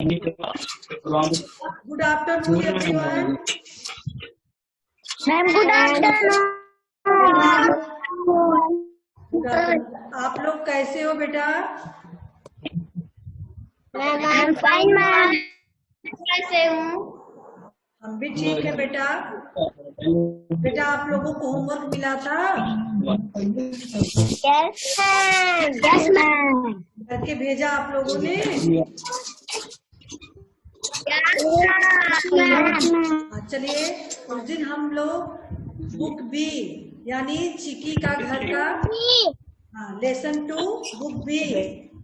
Good afternoon everyone. Ma'am good afternoon. आप लोग कैसे हो बेटा? Ma'am fine ma'am. कैसे हूँ? हम भी ठीक है बेटा। बेटा आप लोगों को होमवर्क मिला था? Yes ma'am. करके भेजा आप लोगों ने? चलिए उस दिन हम लोग बुक बी यानी चिकी का घर का लेसन 2 बुक बी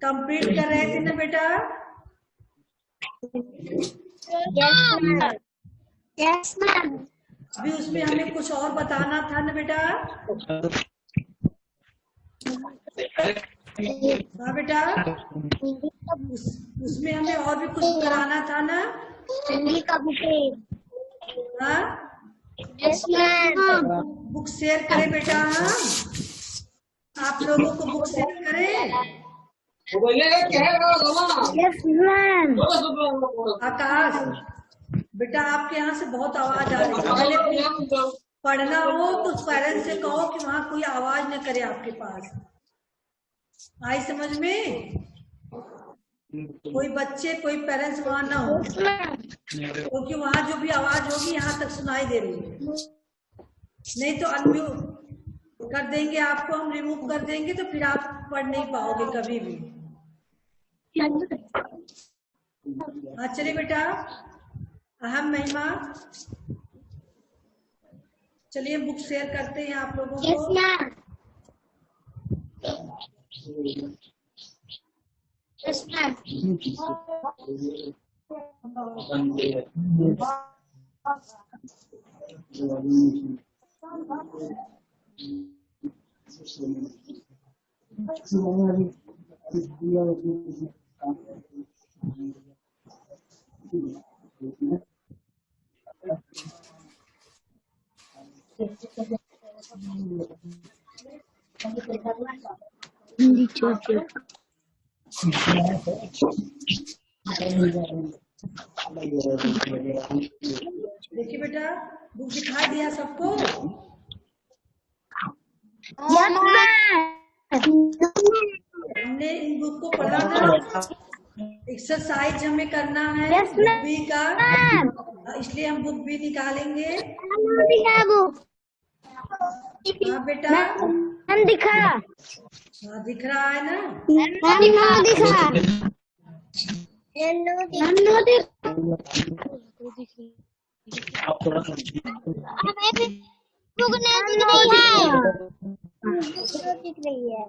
कंप्लीट कर रहे थे ना बेटा? Yes ma'am. अभी उसमें हमें कुछ और बताना था ना बेटा? हाँ बेटा, उसमें हमें और भी कुछ कराना था ना? हिंदी का बुक है। हाँ यस मैम। बुक शेयर करें बेटा? हम आप लोगों को बुक शेयर करें? Yes ma'am. आकाश बेटा आपके यहाँ से बहुत आवाज आ रही है। पढ़ना हो तो पेरेंट्स से कहो कि वहाँ कोई आवाज न करे आपके पास। आई समझ में? कोई बच्चे कोई पेरेंट्स वहाँ ना हो, क्योंकि वहाँ जो भी आवाज होगी यहाँ तक सुनाई दे रही है। नहीं तो अनम्यूट कर देंगे आपको, हम रिमूव कर देंगे तो फिर आप पढ़ नहीं पाओगे कभी भी। हाँ चलिए बेटा, अहम महिमा चलिए बुक शेयर करते हैं आप लोगों को। Yes ma'am. Yes ma'am. देखिए बेटा बुक दिखा दिया सबको? Yes ma'am. हमने इन बुक को पढ़ा ना? एक्सरसाइज हमें करना है Yes, बुक बी का, इसलिए हम बुक बी निकालेंगे। हाँ बेटा मैम दिखा। हाँ दिख रहा है ना? मैम दिखा। दिख रही है।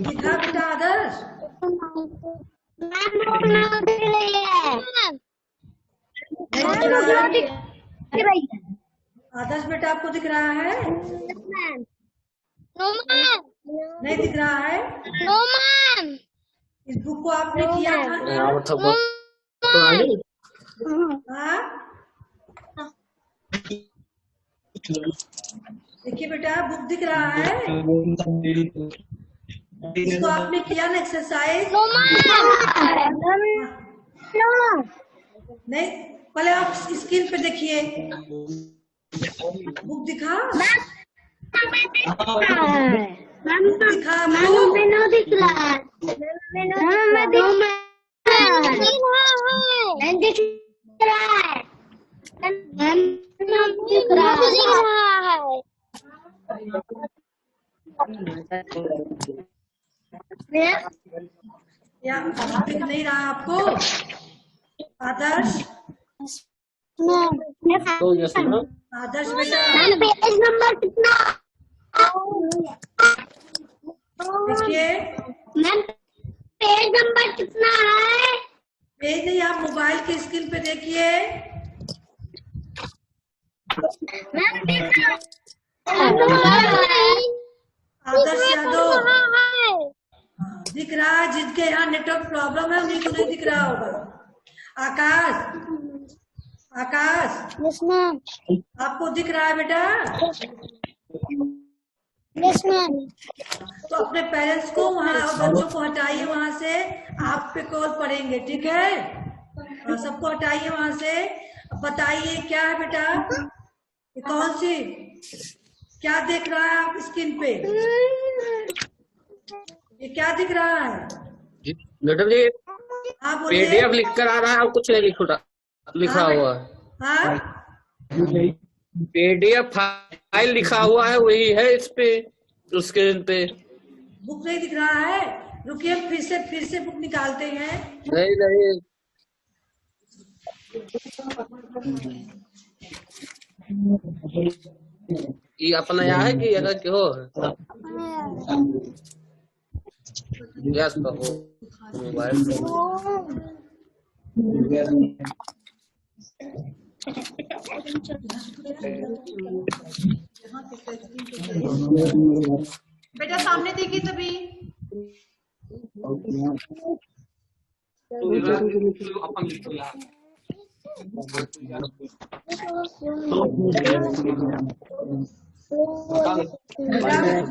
दिखा बेटा आदर्श? आदर्श बेटा आपको दिख रहा है? नहीं दिख रहा है? No ma'am. इस बुक को आपने किया था ना? हाँ देखिए बेटा बुक दिख रहा है? इसको आपने किया ना एक्सरसाइज? नहीं पहले आप स्क्रीन पे देखिए। बुक दिखा? दिखा मैंने दिख रहा है। या दिख नहीं रहा आपको? आदर्श आदर्श बेटा पेज नंबर कितना? देखिए मैम पेज नंबर कितना है? पेज नहीं, आप मोबाइल की स्क्रीन पे देखिए। आदर्श यादव दिख रहा है? जिनके यहाँ नेटवर्क प्रॉब्लम है उन्हीं को नहीं दिख रहा होगा। Akash Akash yes ma'am. आपको दिख रहा है बेटा? Yes ma'am. तो अपने पेरेंट्स को वहाँ बच्चों को हटाइए वहाँ से, आप पे कॉल पड़ेंगे, ठीक है? सबको हटाइए वहाँ से। बताइए क्या है बेटा, ये कौन सी, क्या देख रहा है आप स्क्रीन पे, ये क्या दिख रहा है? मैडम जी हाँ बोलिए। PDF लिख कर आ रहा है और कुछ नहीं लिखा हुआ है। हाँ PDF फाइल लिखा हुआ है, वही है इस पे स्क्रीन पे। बुक नहीं दिख रहा है, रुकिए फिर से बुक निकालते हैं। नहीं ये अपना यहाँ है कि अगर क्यों है यस हो मोबाइल बेटा सामने देखिए तभी।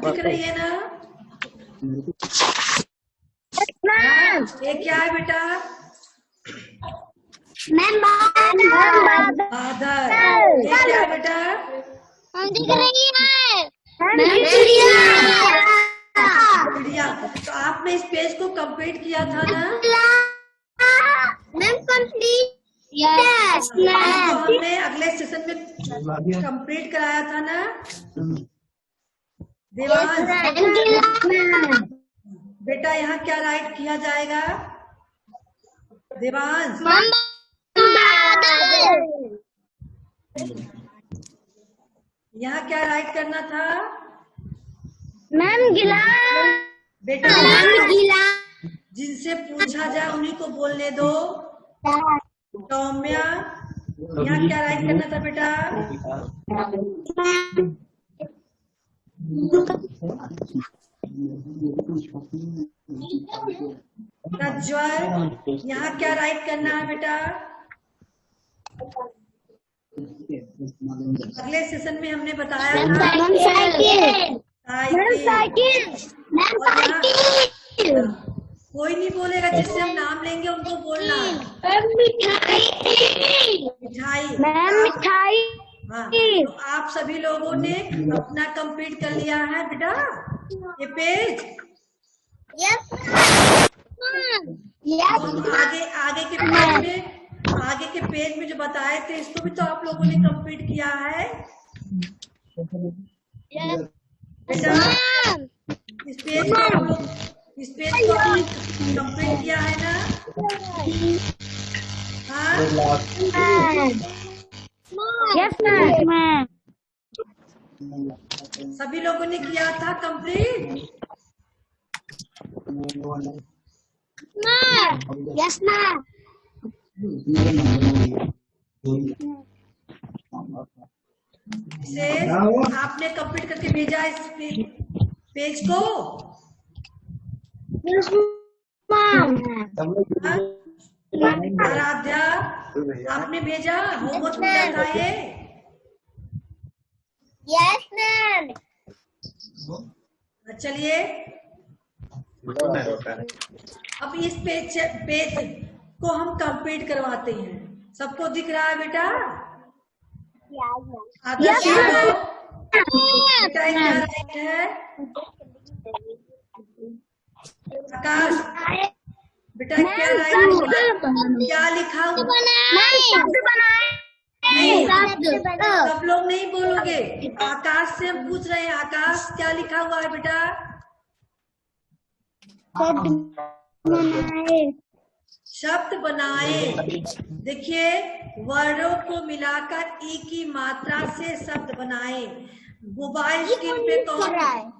दिख रही है ना? ये क्या है बेटा? मैम बादल। ये क्या है बेटा? दिख रही है चिड़िया। तो आपने इस पेज को कंप्लीट किया था ना? Ma'am complete. Yes ma'am. हमने अगले सेशन में कंप्लीट कराया था ना? देवांश बेटा यहाँ क्या राइट किया जाएगा? देवांश यहाँ क्या राइट करना था? मैम गिलास। बेटा मैम गिलास। जिनसे पूछा जाए उन्हीं को बोलने दो। सौम्या यहाँ क्या राइट करना था बेटा? प्रज्वल यहाँ क्या राइट करना है बेटा? अगले सेशन में हमने बताया था साइकिल। कोई नहीं बोलेगा, जिससे हम नाम लेंगे उनको बोलना है। मिठाई। मिठाई। हाँ, तो आप सभी लोगों ने अपना कंप्लीट कर लिया है बेटा ये पेज। यस आगे के पेज में जो बताए थे इसको भी तो आप लोगों ने कंप्लीट किया है बेटा। इस पेज को कंप्लीट किया है ना? हाँ यस मैम। सभी लोगों ने किया था कंप्लीट। Yes ma'am. इसे आपने कंप्लीट करके भेजा इस पेज को? Yes ma'am. आराध्या आपने भेजा, होमवर्क मिला था ये? Yes ma'am. चलिए अब इस पेज को हम कंप्लीट करवाते हैं। सबको दिख रहा है बेटा? आदर्श बेटा क्या राइट है? आकाश बेटा क्या राइट, क्या लिखा हुआ? नहीं, सब लोग नहीं बोलोगे। आकाश से हम पूछ रहे हैं, आकाश क्या लिखा हुआ है बेटा? शब्द बनाए। देखिए वर्णों को मिलाकर ई की मात्रा से शब्द बनाए। मोबाइल स्क्रीन पे कौन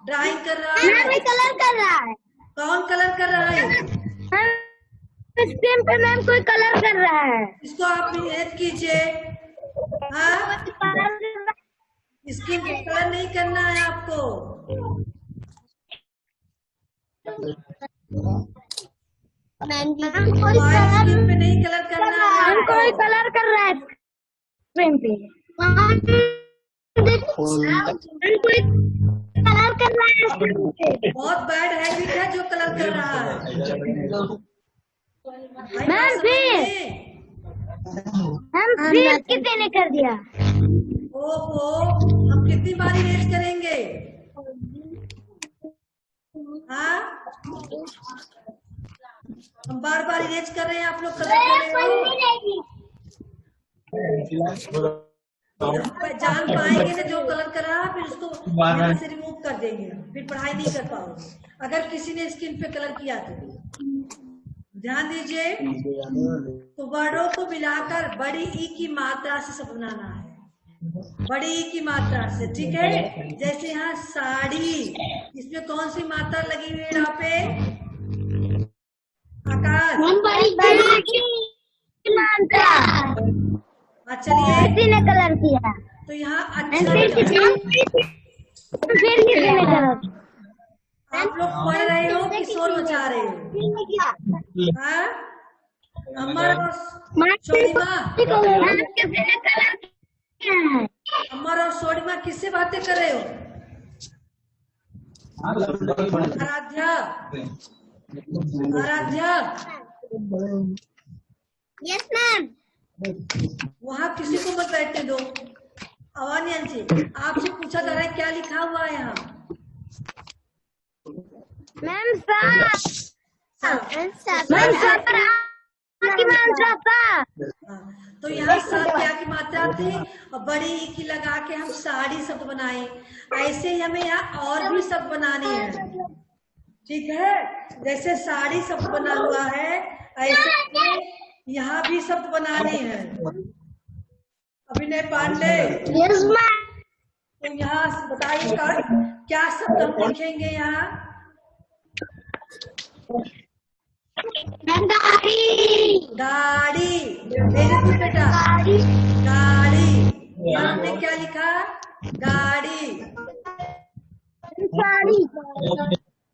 ड्राइंग कर रहा है? कलर कर रहा है। कौन कलर कर रहा है? स्क्रीन पे मैम कोई कलर कर रहा है। इसको आप याद कीजिए। हाँ स्क्रीन पे कलर नहीं करना है आपको। स्क्रीन पे नहीं कलर करना है। कोई कलर कर रहा है स्क्रीन पे। कोई कलर कर बहुत बैड हैबिट है जो कलर कर रहा है। भाई मैम, बात समझ में? हम फिर कितने कर दिया? ओहो, हम कितनी बार इरेज करेंगे? हाँ, हम बार बार इरेज कर रहे हैं, आप लोग कलर कर रहे हो। जान पाएंगे ना जो कलर कर रहा है, फिर उसको यहाँ से रिमूव कर देंगे, फिर पढ़ाई नहीं कर पाओगे अगर किसी ने स्किन पे कलर किया तो। ध्यान दीजिए, तो वर्डों को मिलाकर बड़ी ई की मात्रा से सब बनाना है, बड़ी ई की मात्रा से, ठीक है। जैसे यहाँ साड़ी, इसमें कौन सी मात्रा लगी हुई है यहाँ पे? आकाश, चलिए किसी ने कलर किया तो यहाँ अच्छा फिर किसी ने कलर किया। आप लोग पढ़ रहे हो कि शोर मचा रहे हो? हाँ, अमर और सोनिमा, अमर और सोनिमा किससे बातें कर रहे हो? Aaradhya, Aaradhya, yes ma'am. वहाँ किसी को मत बैठने दो। अवान्यन जी, आपसे पूछा जा रहा है क्या लिखा हुआ है यहाँ? मैम की मात्रा था। तो यहाँ सब क्या की मात्रा थी और बड़ी ई की लगा के हम साड़ी शब्द बनाए। ऐसे ही हमें यहाँ और भी शब्द बनाने हैं, ठीक है। जैसे साड़ी शब्द बना हुआ है, ऐसे यहाँ भी शब्द बनाने हैं। अभिनय पांडे, तो यहाँ बताइए क्या शब्द हम लिखेंगे यहाँ? गाड़ी, मेरे को बेटा गाड़ी, यहाँ हमने क्या लिखा? गाड़ी।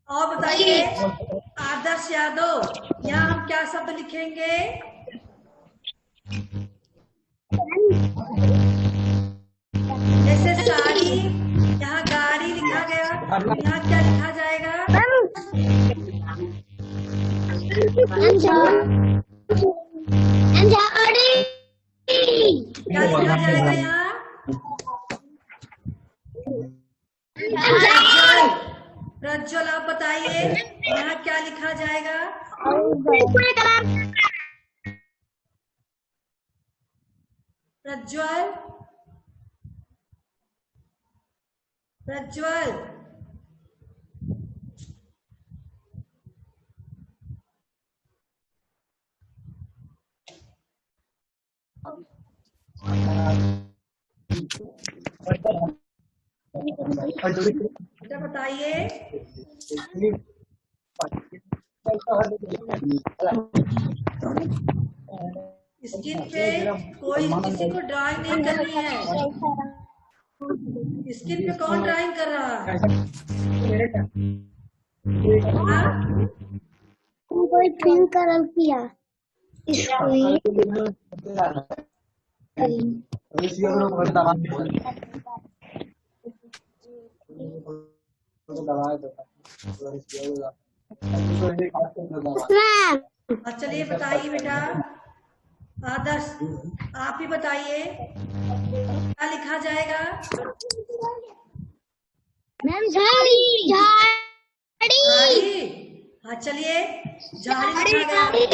और बताइए आदर्श यादव, यहाँ हम क्या शब्द लिखेंगे? जैसे साड़ी, यहाँ गाड़ी लिखा गया, तो यहाँ क्या लिखा जाएगा? क्या लिखा जाएगा यहाँ? प्रज्वल, प्रज्वल आप बताइए यहाँ क्या लिखा जाएगा? प्रज्वल, प्रज्वल, बेटा बताइए। स्किन पे कोई किसी को ड्राइंग नहीं करनी है। स्किन पे कौन ड्राइंग कर रहा है? कोई पिंक कलर किया। चलिए बताइए बेटा, आदर्श आप ही बताइए क्या लिखा जाएगा? मैम झाड़ी। हाँ चलिए, झाड़ी लिखा गया।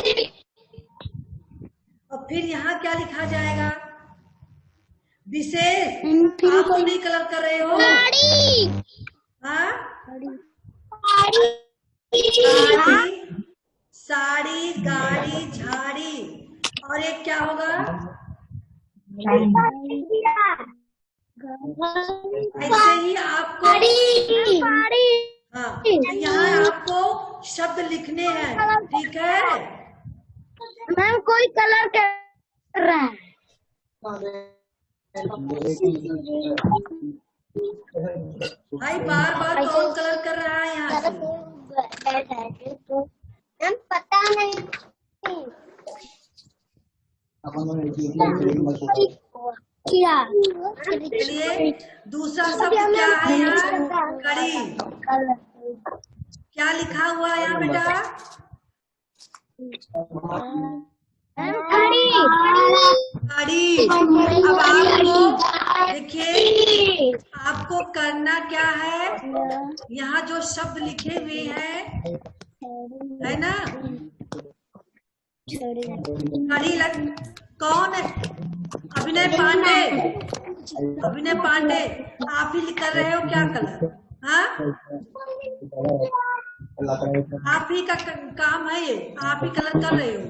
और फिर यहाँ क्या लिखा जाएगा? विशेष, आप तो नहीं कलर कर रहे हो? हाँ, साड़ी, गाड़ी, झाड़ी, और एक क्या होगा? ऐसे ही आपको, हाँ, तो यहाँ आपको शब्द लिखने हैं, ठीक है। मैम कोई कलर कर रहा है। भाई बार बार कौन कलर कर रहा है यहाँ से? मैम पता नहीं। चलिए दूसरा शब्द क्या है यहाँ? कड़ी। क्या लिखा हुआ है यहाँ बेटा? कड़ी। अब आपको देखिए, आपको करना क्या है, यहाँ जो शब्द लिखे हुए हैं है ना, कड़ी कौन है? अभिनय पांडे। अभिनय पांडे, आप ही कर रहे हो क्या कलर? हाँ, आप ही का काम है ये, आप ही कलर कर रहे हो।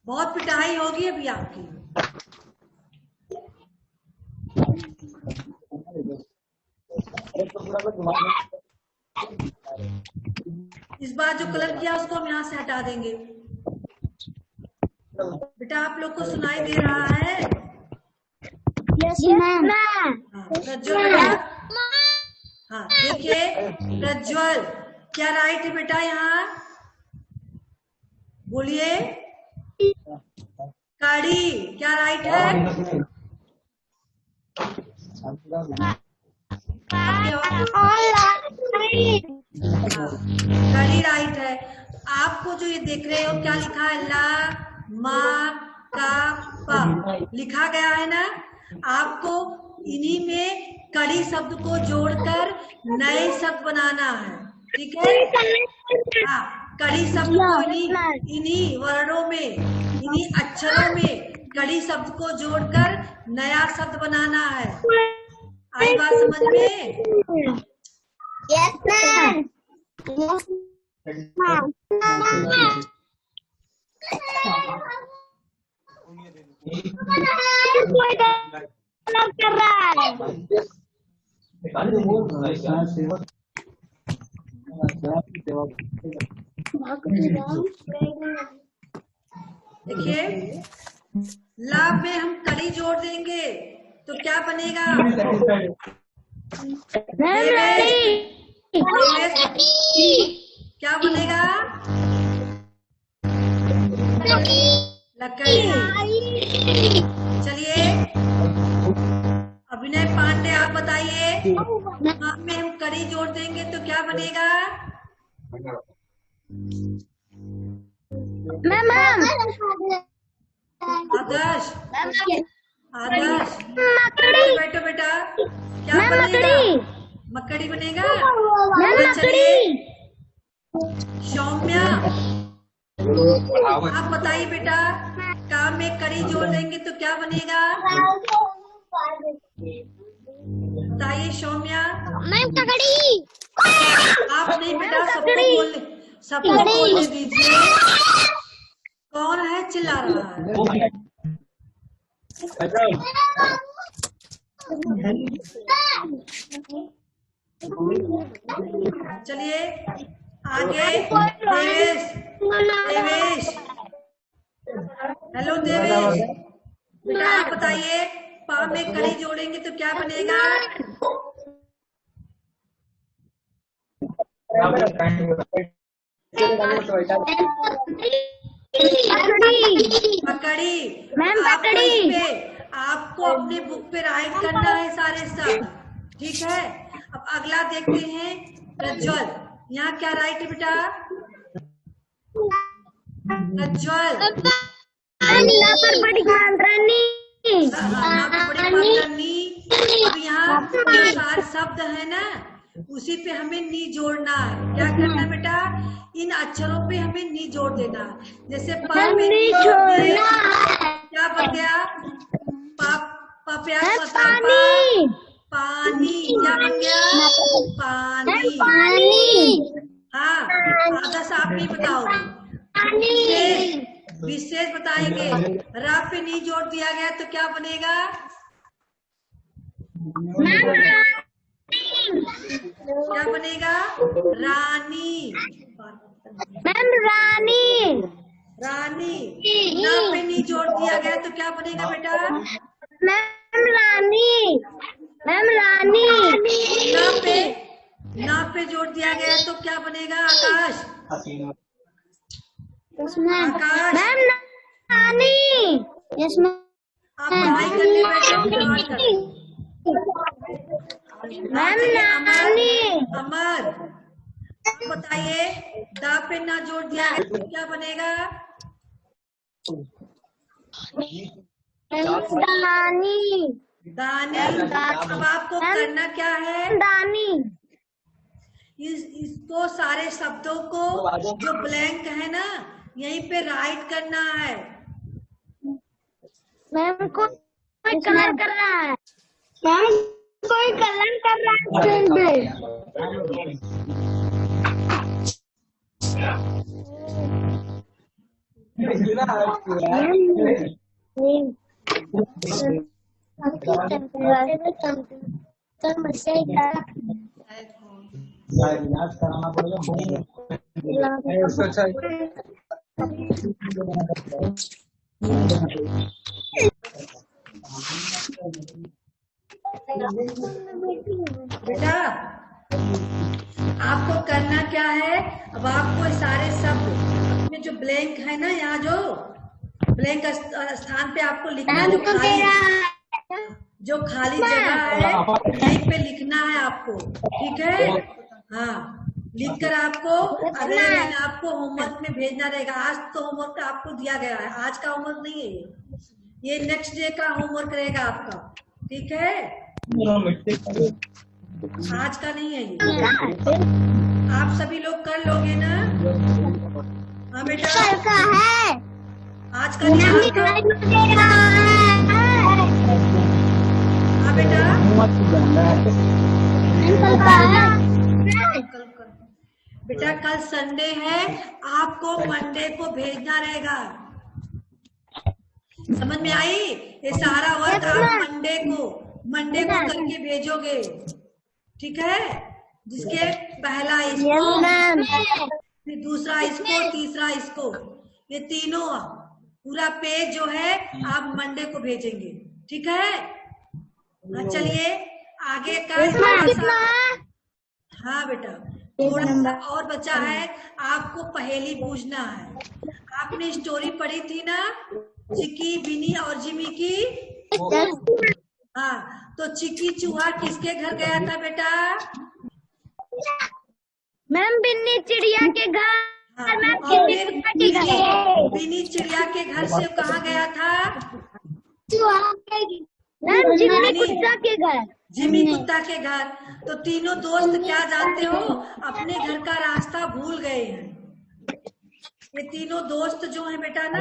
बहुत पिटाई होगी अभी आपकी। इस बार जो कलर किया उसको हम यहाँ से हटा देंगे। बेटा आप लोग को सुनाई दे रहा है? प्रज्वल, हाँ देखिए प्रज्वल, क्या राइट है बेटा यहाँ? बोलिए। कड़ी क्या राइट है? कड़ी राइट है। आपको जो ये देख रहे हो क्या लिखा है? ला मा का पा लिखा गया है ना। आपको इन्हीं में कड़ी शब्द को जोड़कर नए शब्द बनाना है, ठीक है? हाँ, कड़ी शब्द को इन्हीं वर्णों में, इन्हीं अक्षरों में कड़ी शब्द को जोड़कर नया शब्द बनाना है। आई बात समझ में? Yes ma'am. कर रहा है। देखिए, लाभ में हम कड़ी जोड़ देंगे तो क्या बनेगा? क्या बनेगा? लकड़ी। चलिए अभिनय पांडे आप बताइए, में हम कड़ी जोड़ देंगे तो क्या बनेगा? आदर्श, आदर्श बैठो बेटा, क्या बनेगा? मकड़ी बनेगा। चलिए सौम्या आप बताइए बेटा, काम में कड़ी जोड़ देंगे तो क्या बनेगा? बताइए सौम्या। आप नहीं बेटा, सबको बोलने दीजिए। कौन है चिल्ला रहा है? चलिए आगे देवेश। देवेश, हेलो देवेश, बेटा आप बताइए, पा में कड़ी जोड़ेंगे तो क्या बनेगा? पकड़ी। आपको अपने बुक पे राइट करना है सारे शब्द, ठीक है? अब अगला देखते हैं प्रज्वल, यहाँ क्या राइट है बेटा? प्रज्वल, अब यहाँ जो सारे शब्द है ना, उसी पे हमें नी जोड़ना है। क्या करना है बेटा? इन अक्षरों पे हमें नी जोड़ देना। जैसे पा में नी जोड़ दिए, क्या बन गया? पानी। पानी क्या बन गया? पानी। हाँ, आदर्श आप नहीं बताओगे, विशेष बताएंगे। रा पे नी जोड़ दिया गया तो क्या बनेगा? क्या बनेगा? रानी। मैम रानी। रानी। ना पे नी जोड़ दिया गया तो क्या बनेगा बेटा? मैम रानी। मैम रानी। ना पे जोड़ दिया गया तो क्या बनेगा? Akash. Akash. Ma'am Rani. Yes ma'am. आप पढ़ाई करने बैठे हो कि बात कर? मैम नानी। अमर आप बताइए, दा पे ना जोड़ दिया गया तो क्या बनेगा? दानी। दानी। अब आपको करना क्या है? दानी। इसको सारे शब्दों को जो ब्लैंक है ना यहीं पे राइट करना है। मैम कोई कलर कर रहा है। मैम कोई कलर कर रहा है स्क्रीन पे। बेटा आपको करना क्या है? अब आपको ये सारे शब्द अपने जो ब्लैंक है ना, यहाँ जो ब्लैंक स्थान पे आपको लिखना है, जो खाली जगह है यहीं पे लिखना है आपको, ठीक है? हाँ, लिखकर आपको अगले दिन आपको होमवर्क में भेजना रहेगा। आज तो होमवर्क आपको दिया गया है, आज का होमवर्क नहीं है ये नेक्स्ट डे का होमवर्क रहेगा आपका, ठीक है? आज का नहीं है ये। आप सभी लोग कर लोगे ना? हाँ बेटा, है आज का नहीं है। हाँ बेटा, बेटा कल संडे है, आपको मंडे को भेजना रहेगा। समझ में आई? ये सारा वर्क आप मंडे को करके भेजोगे, ठीक है? जिसके पहला इसको, फिर दूसरा इसको, तीसरा इसको, ये तीनों पूरा पेज जो है आप मंडे को भेजेंगे, ठीक है? चलिए आगे का। हाँ बेटा, थोड़ा सा और बचा है, आपको पहेली पूछना है। आपने स्टोरी पढ़ी थी ना, चिकी, बिनी और जिमी की? हाँ, तो चिकी चूहा किसके घर गया था बेटा? मैम बिन्नी चिड़िया के घर। हाँ, बिनी चिड़िया के घर से कहाँ गया था? मैम जिमी कुत्ता के घर। जिमी कुत्ता के घर। तो तीनों दोस्त क्या जानते हो, अपने घर का रास्ता भूल गए हैं। ये तीनों दोस्त जो है बेटा ना,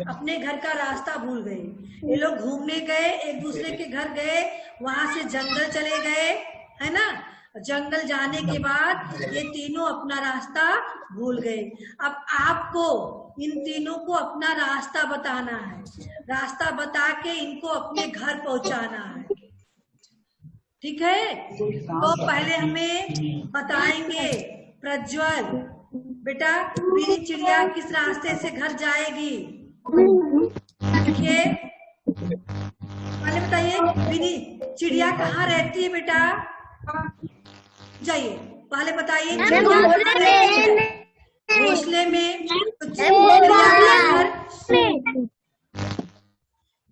अपने घर का रास्ता भूल गए। ये लोग घूमने गए, एक दूसरे के घर गए, वहां से जंगल चले गए, है ना? जंगल जाने के बाद ये तीनों अपना रास्ता भूल गए। अब आपको इन तीनों को अपना रास्ता बताना है, रास्ता बता के इनको अपने घर पहुंचाना है, ठीक है? तो पहले हमें बताएंगे प्रज्वल, बेटा बिनी चिड़िया किस रास्ते से घर जाएगी? देखिए, पहले बताइए बिनी चिड़िया कहाँ रहती है बेटा? जाइए पहले बताइए, घोंसले में।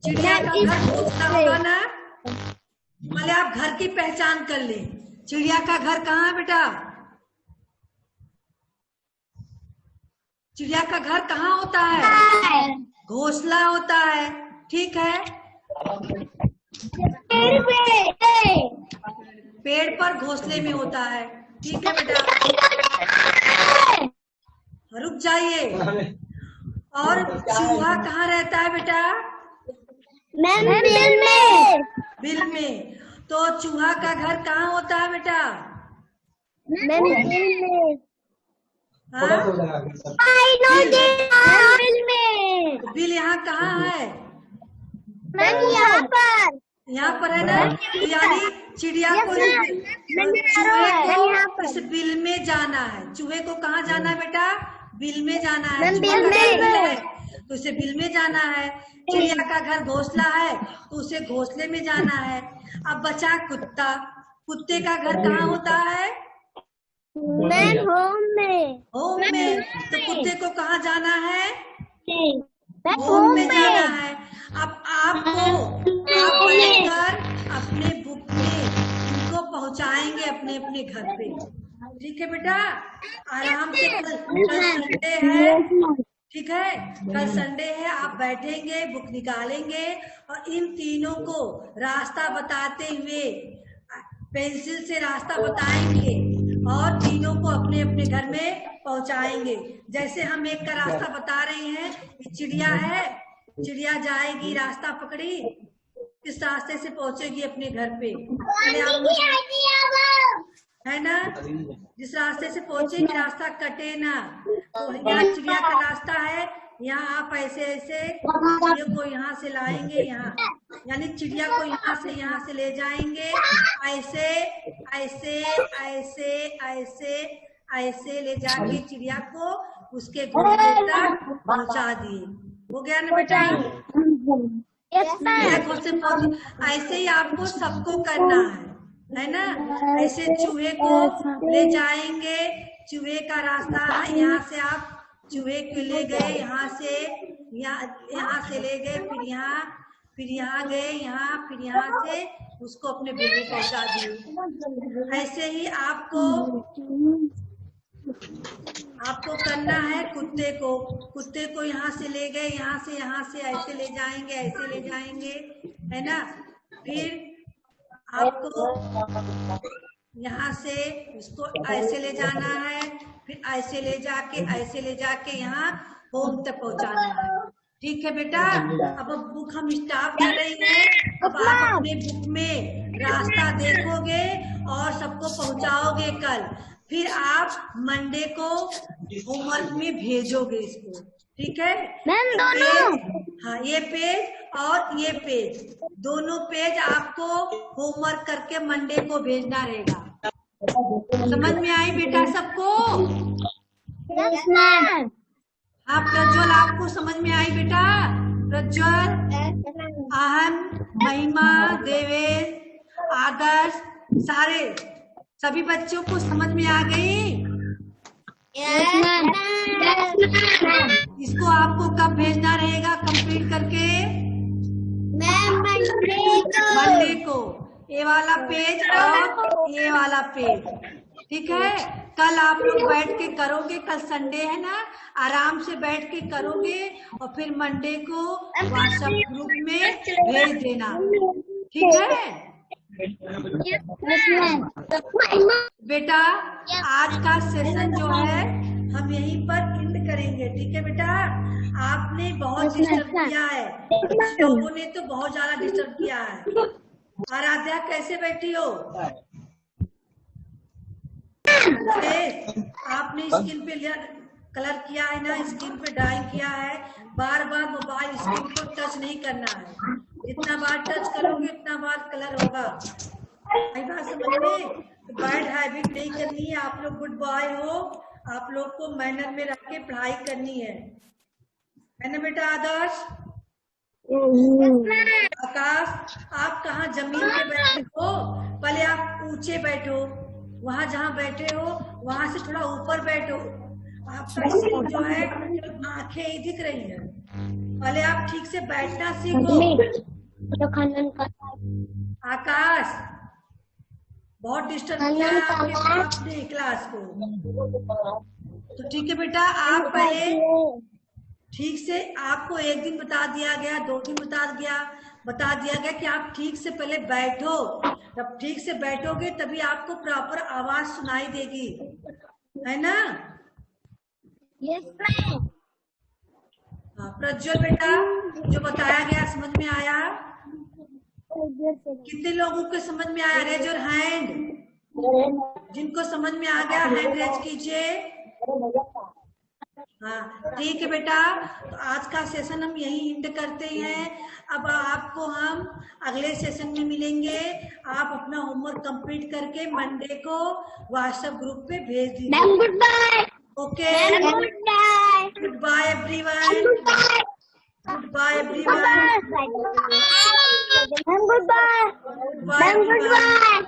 चिड़िया का घर घोंसला होगा ना? पहले आप घर की पहचान कर ले। चिड़िया का घर कहाँ है बेटा? चिड़िया का घर कहाँ होता है? घोंसला होता है, ठीक है? पेड़ पर घोंसले में होता है, ठीक है बेटा? रुक जाइए। और चूहा कहाँ रहता है बेटा? बिल में। बिल में। तो चूहा का घर कहाँ होता है बेटा? हाँ? बिल यहाँ कहाँ है? यहाँ पर है ना? यानी चिड़िया को इस बिल में जाना है। चूहे को कहाँ जाना है बेटा? बिल में जाना है। तो उसे बिल में जाना है। चिड़िया का घर घोंसला है तो उसे घोंसले में जाना है। अब बचा कुत्ता, कुत्ते का घर कहाँ होता है? होम में। होम में। तो कुत्ते को कहाँ जाना है? होम में जाना है। अब आप बैठकर अपने बुक में इनको पहुंचाएंगे अपने अपने घर पे। ठीक है बेटा, आराम से। कल संडे है, ठीक है, कल संडे है, आप बैठेंगे, बुक निकालेंगे और इन तीनों को रास्ता बताते हुए पेंसिल से रास्ता बताएंगे और तीनों को अपने अपने घर में पहुंचाएंगे। जैसे हम एक का रास्ता बता रहे हैं, चिड़िया है, चिड़िया जाएगी, रास्ता पकड़ी, इस रास्ते से पहुंचेगी अपने घर पे, है ना। जिस रास्ते से पहुंचेगी रास्ता कटे ना। तो यहाँ चिड़िया का रास्ता है, यहाँ आप ऐसे ऐसे चिड़िया को यहाँ से लाएंगे, यहाँ यानी चिड़िया को यहाँ से ले जाएंगे, ऐसे ऐसे ऐसे ऐसे ऐसे ले जाके चिड़िया को उसके घोंसले तक पहुँचा दिए। हो गया ना बेटा? ऐसे ही आपको सबको करना है ना। ऐसे चूहे को ले जाएंगे, चूहे का रास्ता है, यहाँ से आप चूहे को ले गए, यहाँ से ले गए, फिर यहाँ गए, यहाँ फिर यहाँ से उसको अपने बिल में पहुंचा दिए। ऐसे ही आपको करना है। कुत्ते को यहाँ से ले गए, यहाँ से ऐसे ले जाएंगे, है ना। फिर आपको यहाँ से उसको ऐसे ले जाना है, फिर ऐसे ले जाके यहाँ होम तक पहुँचाना है। ठीक है बेटा? अब बुक हम स्टार्ट कर रही हैं। अब आप अपने बुक में रास्ता देखोगे और सबको पहुँचाओगे कल। फिर आप मंडे को होमवर्क में भेजोगे इसको। ठीक है? हाँ, ये पेज और ये पेज, दोनों पेज आपको होमवर्क करके मंडे को भेजना रहेगा। समझ में आई बेटा सबको? हाँ प्रज्वल, आपको समझ में आई बेटा? प्रज्वल, आहन, महिमा, देवेश, आदर्श, सभी बच्चों को समझ में आ गई? इसको आपको कब भेजना रहेगा कंप्लीट करके? मंडे को। ये वाला पेज और ये वाला पेज, ठीक है? कल आप लोग बैठ के करोगे, कल संडे है ना, आराम से बैठ के करोगे और फिर मंडे को व्हाट्सएप ग्रुप में भेज देना। ठीक है बेटा? आज का सेशन जो है हम यहीं पर एंड करेंगे। ठीक है बेटा? आपने बहुत डिस्टर्ब किया है, कुछ लोगों ने तो बहुत ज्यादा डिस्टर्ब किया है। आराध्या कैसे बैठी हो? आपने स्क्रीन पे कलर किया है ना, स्क्रीन पे ड्राइंग किया है। बार बार मोबाइल स्क्रीन को टच नहीं करना है, जितना बार टच करोगे उतना बार कलर होगा। बात समझ में? बैड हैबिट नहीं करनी है। आप लोग गुड बॉय हो, आप लोग को मैनर में रख के पढ़ाई करनी है ना बेटा? आदर्श, आकाश, आप कहाँ जमीन पे बैठे हो? पहले आप ऊंचे बैठो, वहाँ जहाँ बैठे हो वहाँ से थोड़ा ऊपर बैठो। आपका सीट जो है आंखें ही दिख रही है। पहले आप ठीक से बैठना सीखो। आकाश, बहुत डिस्टर्ब किया है आपने क्लास को। तो ठीक है बेटा, आप पहले ठीक से, आपको एक दिन बता दिया गया, 2 दिन बता दिया गया कि आप ठीक से पहले बैठो। जब ठीक से बैठोगे तभी आपको प्रॉपर आवाज सुनाई देगी, है ना? Yes ma'am. प्रज्वल बेटा, जो बताया गया समझ में आया? कितने लोगों को समझ में आया? Raise your hand. जिनको समझ में आ गया हैंड रेज कीजिए। हाँ ठीक है बेटा, तो आज का सेशन हम यही एंड करते हैं। अब आपको हम अगले सेशन में मिलेंगे। आप अपना होमवर्क कंप्लीट करके मंडे को व्हाट्सएप ग्रुप पे भेज दीजिए। Ma'am goodbye. Okay, goodbye. Goodbye everyone. Goodbye everyone. Ma'am goodbye. Goodbye ma'am good bye.